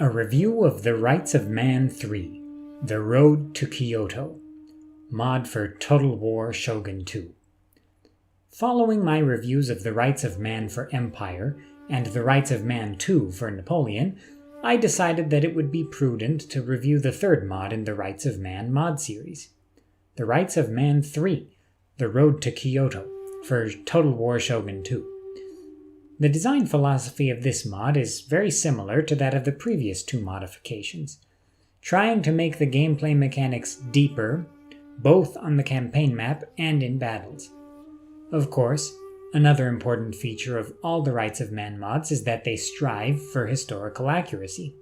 A review of The Rights of Man 3, The Road to Kyoto, mod for Total War Shogun 2. Following my reviews of The Rights of Man for Empire and The Rights of Man 2 for Napoleon, I decided that it would be prudent to review the third mod in the Rights of Man mod series, The Rights of Man 3, The Road to Kyoto for Total War Shogun 2. The design philosophy of this mod is very similar to that of the previous two modifications, trying to make the gameplay mechanics deeper, both on the campaign map and in battles. Of course, another important feature of all the Rights of Man mods is that they strive for historical accuracy,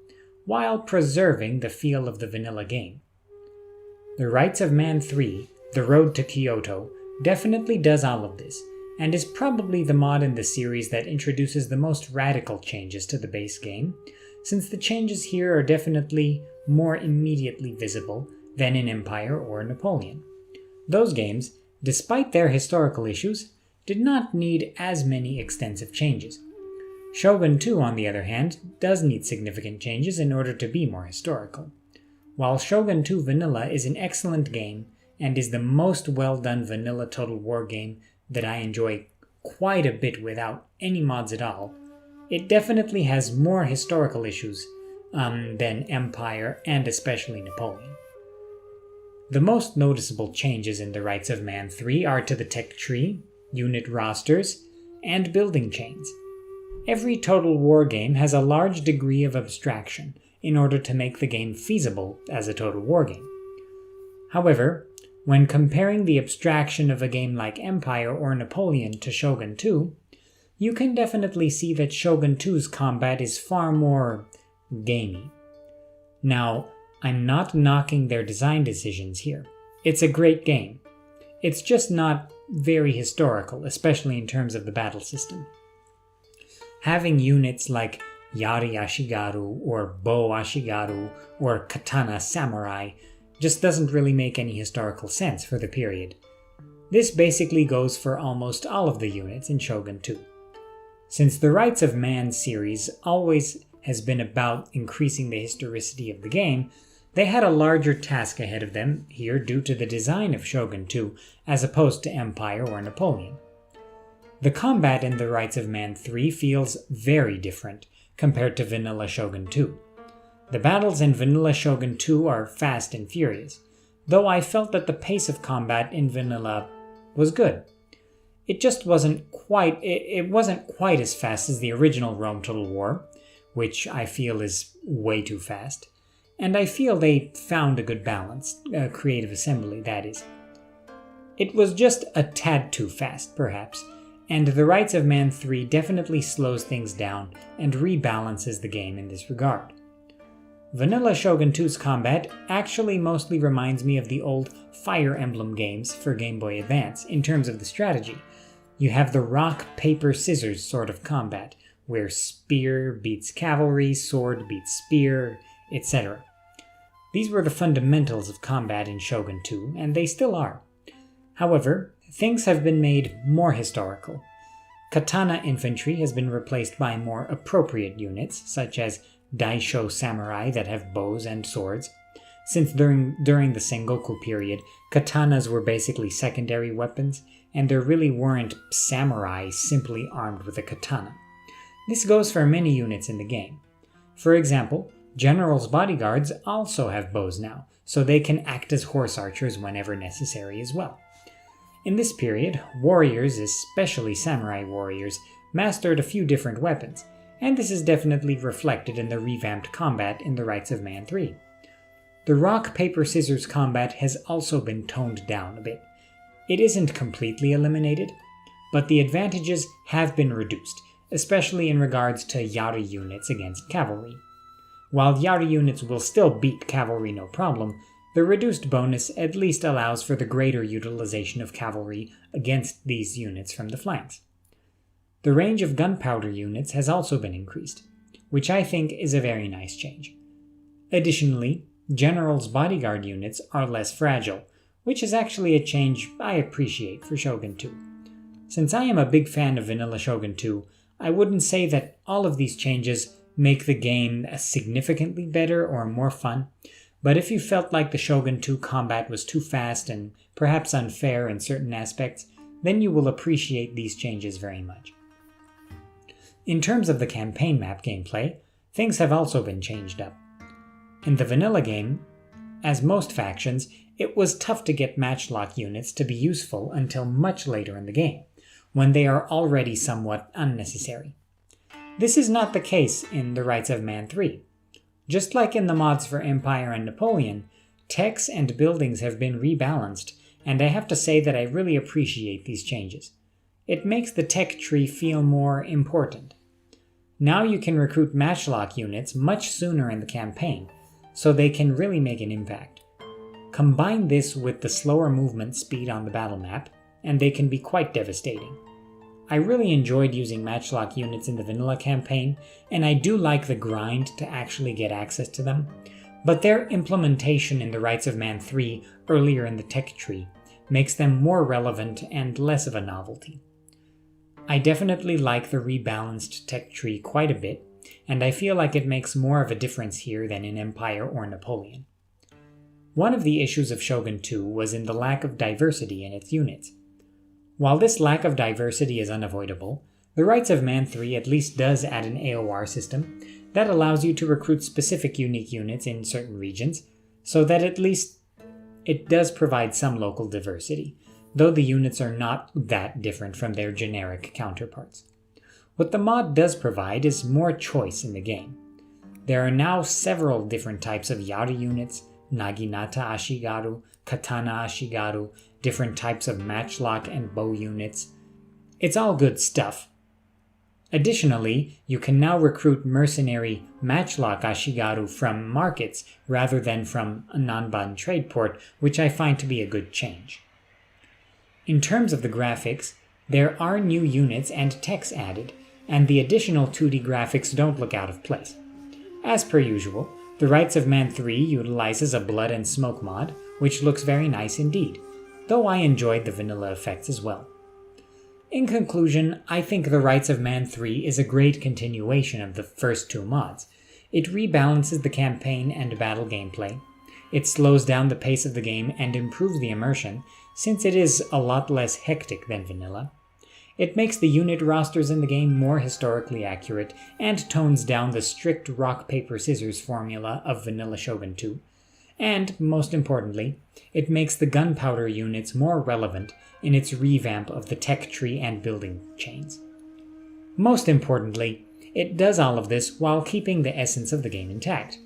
while preserving the feel of the vanilla game. The Rights of Man 3, The Road to Kyoto, definitely does all of this, and is probably the mod in the series that introduces the most radical changes to the base game, since the changes here are definitely more immediately visible than in Empire or Napoleon. Those games, despite their historical issues, did not need as many extensive changes. Shogun 2, on the other hand, does need significant changes in order to be more historical. While Shogun 2 Vanilla is an excellent game and is the most well-done vanilla Total War game that I enjoy quite a bit without any mods at all, it definitely has more historical issues than Empire and especially Napoleon. The most noticeable changes in the Rights of Man 3 are to the tech tree, unit rosters, and building chains. Every Total War game has a large degree of abstraction in order to make the game feasible as a Total War game. However, when comparing the abstraction of a game like Empire or Napoleon to Shogun 2, you can definitely see that Shogun 2's combat is far more gamey. Now, I'm not knocking their design decisions here. It's a great game. It's just not very historical, especially in terms of the battle system. Having units like Yari Ashigaru or Bo Ashigaru or Katana Samurai just doesn't really make any historical sense for the period. This basically goes for almost all of the units in Shogun 2. Since the Rights of Man series always has been about increasing the historicity of the game, they had a larger task ahead of them here due to the design of Shogun 2 as opposed to Empire or Napoleon. The combat in the Rights of Man 3 feels very different compared to vanilla Shogun 2. The battles in vanilla Shogun 2 are fast and furious, though I felt that the pace of combat in vanilla was good. It just wasn't quite as fast as the original Rome Total War, which I feel is way too fast, and I feel they found a good balance, creative assembly that is. It was just a tad too fast, perhaps, and the Rights of Man 3 definitely slows things down and rebalances the game in this regard. Vanilla Shogun 2's combat actually mostly reminds me of the old Fire Emblem games for Game Boy Advance in terms of the strategy. You have the rock, paper, scissors sort of combat, where spear beats cavalry, sword beats spear, etc. These were the fundamentals of combat in Shogun 2, and they still are. However, things have been made more historical. Katana infantry has been replaced by more appropriate units, such as Daisho samurai that have bows and swords. Since during the Sengoku period, katanas were basically secondary weapons, and there really weren't samurai simply armed with a katana. This goes for many units in the game. For example, generals' bodyguards also have bows now, so they can act as horse archers whenever necessary as well. In this period, warriors, especially samurai warriors, mastered a few different weapons, and this is definitely reflected in the revamped combat in the Rights of Man 3. The rock, paper, scissors combat has also been toned down a bit. It isn't completely eliminated, but the advantages have been reduced, especially in regards to Yari units against cavalry. While Yari units will still beat cavalry no problem, the reduced bonus at least allows for the greater utilization of cavalry against these units from the flanks. The range of gunpowder units has also been increased, which I think is a very nice change. Additionally, generals' bodyguard units are less fragile, which is actually a change I appreciate for Shogun 2. Since I am a big fan of vanilla Shogun 2, I wouldn't say that all of these changes make the game significantly better or more fun, but if you felt like the Shogun 2 combat was too fast and perhaps unfair in certain aspects, then you will appreciate these changes very much. In terms of the campaign map gameplay, things have also been changed up. In the vanilla game, as most factions, it was tough to get matchlock units to be useful until much later in the game, when they are already somewhat unnecessary. This is not the case in the Rights of Man 3. Just like in the mods for Empire and Napoleon, techs and buildings have been rebalanced, and I have to say that I really appreciate these changes. It makes the tech tree feel more important. Now you can recruit matchlock units much sooner in the campaign, so they can really make an impact. Combine this with the slower movement speed on the battle map, and they can be quite devastating. I really enjoyed using matchlock units in the vanilla campaign, and I do like the grind to actually get access to them, but their implementation in the Rights of Man 3 earlier in the tech tree makes them more relevant and less of a novelty. I definitely like the rebalanced tech tree quite a bit, and I feel like it makes more of a difference here than in Empire or Napoleon. One of the issues of Shogun 2 was in the lack of diversity in its units. While this lack of diversity is unavoidable, the Rights of Man 3 at least does add an AOR system that allows you to recruit specific unique units in certain regions, so that at least it does provide some local diversity, though the units are not that different from their generic counterparts. What the mod does provide is more choice in the game. There are now several different types of Yari units, Naginata Ashigaru, Katana Ashigaru, different types of matchlock and bow units. It's all good stuff. Additionally, you can now recruit mercenary matchlock Ashigaru from markets rather than from a Nanban trade port, which I find to be a good change. In terms of the graphics, there are new units and techs added, and the additional 2D graphics don't look out of place. As per usual, the Rights of Man 3 utilizes a blood and smoke mod, which looks very nice indeed, though I enjoyed the vanilla effects as well. In conclusion, I think the Rights of Man 3 is a great continuation of the first two mods. It rebalances the campaign and battle gameplay. It slows down the pace of the game and improves the immersion, since it is a lot less hectic than vanilla. It makes the unit rosters in the game more historically accurate and tones down the strict rock-paper-scissors formula of vanilla Shogun 2. And, most importantly, it makes the gunpowder units more relevant in its revamp of the tech tree and building chains. Most importantly, it does all of this while keeping the essence of the game intact.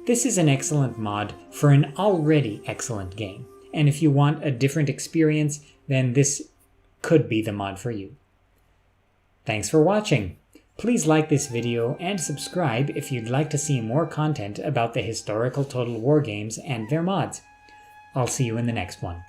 This is an excellent mod for an already excellent game, and if you want a different experience, then this could be the mod for you. Thanks for watching! Please like this video and subscribe if you'd like to see more content about the historical Total War games and their mods. I'll see you in the next one.